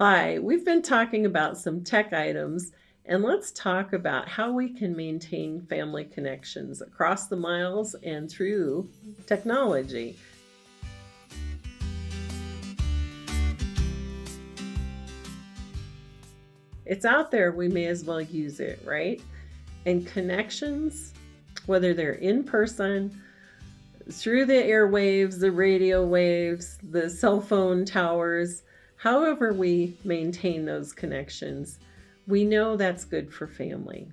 Hi, we've been talking about some tech items, and let's talk about how we can maintain family connections across the miles and through technology. It's out there, we may as well use it, right? And connections, whether they're in person, through the airwaves, the radio waves, the cell phone towers, however we maintain those connections, we know that's good for family.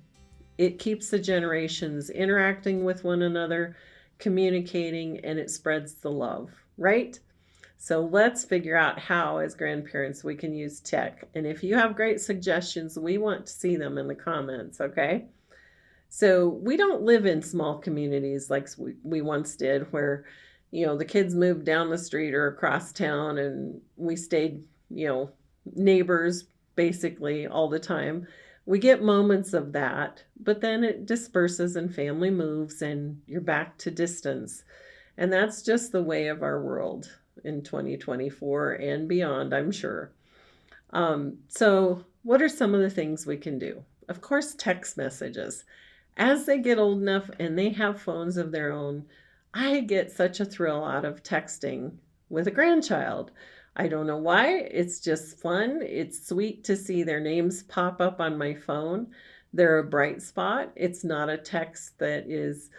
It keeps the generations interacting with one another, communicating, and it spreads the love, right? So let's figure out how, as grandparents, we can use tech. And if you have great suggestions, we want to see them in the comments, okay? So we don't live in small communities like we once did, where, the kids moved down the street or across town and we stayed, neighbors basically all the time. We get moments of that, but then it disperses and family moves and you're back to distance. And that's just the way of our world in 2024 and beyond, I'm sure. So, what are some of the things we can do? Of course, text messages. As they get old enough and they have phones of their own, I get such a thrill out of texting with a grandchild. I don't know why. It's just fun. It's sweet to see their names pop up on my phone. They're a bright spot. It's not a text that is,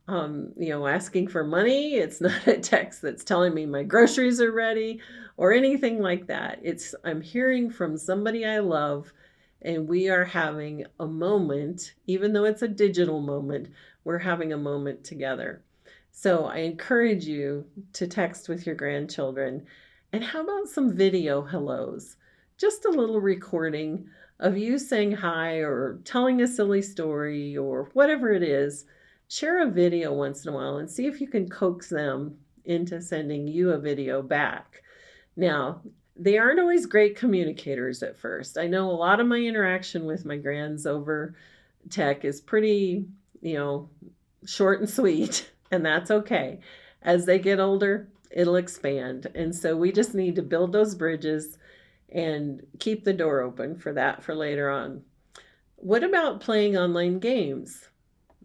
asking for money. It's not a text that's telling me my groceries are ready or anything like that. I'm hearing from somebody I love and we are having a moment, even though it's a digital moment, we're having a moment together. So I encourage you to text with your grandchildren. And how about some video hellos? Just a little recording of you saying hi or telling a silly story or whatever it is. Share a video once in a while and see if you can coax them into sending you a video back. Now, they aren't always great communicators at first. I know a lot of my interaction with my grands over tech is pretty, you know, short and sweet, and that's okay. As they get older, it'll expand. And so we just need to build those bridges and keep the door open for that for later on. What about playing online games?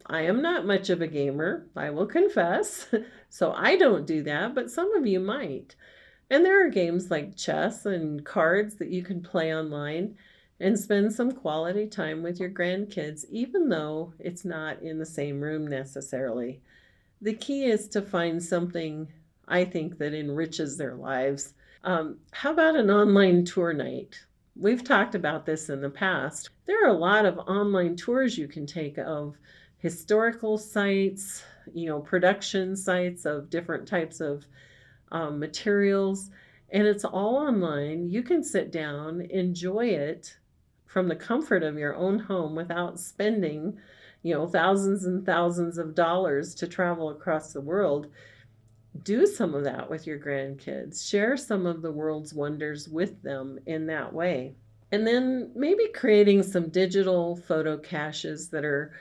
I am not much of a gamer, I will confess. So I don't do that, but some of you might. And there are games like chess and cards that you can play online and spend some quality time with your grandkids, even though it's not in the same room necessarily. The key is to find something, I think, that enriches their lives. How about an online tour night? We've talked about this in the past. There are a lot of online tours you can take of historical sites, production sites of different types of materials, and it's all online. You can sit down, enjoy it from the comfort of your own home without spending, thousands and thousands of dollars to travel across the world. Do some of that with your grandkids. Share some of the world's wonders with them in that way. And then maybe creating some digital photo caches that are,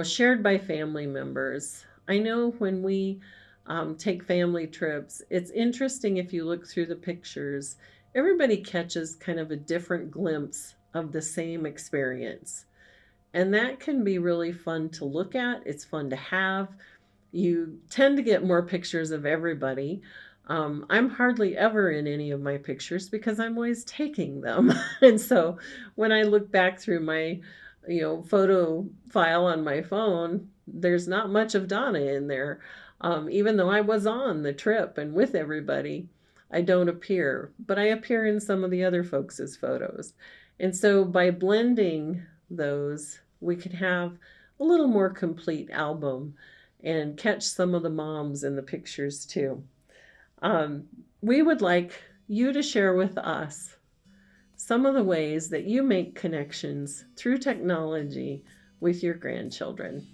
shared by family members. I know when we take family trips, it's interesting if you look through the pictures, everybody catches kind of a different glimpse of the same experience. And that can be really fun to look at. It's fun to have. You tend to get more pictures of everybody. I'm hardly ever in any of my pictures because I'm always taking them. And so when I look back through my, photo file on my phone, there's not much of Donna in there. Even though I was on the trip and with everybody, I don't appear, but I appear in some of the other folks' photos. And so by blending those, we can have a little more complete album and catch some of the moms in the pictures too. We would like you to share with us some of the ways that you make connections through technology with your grandchildren.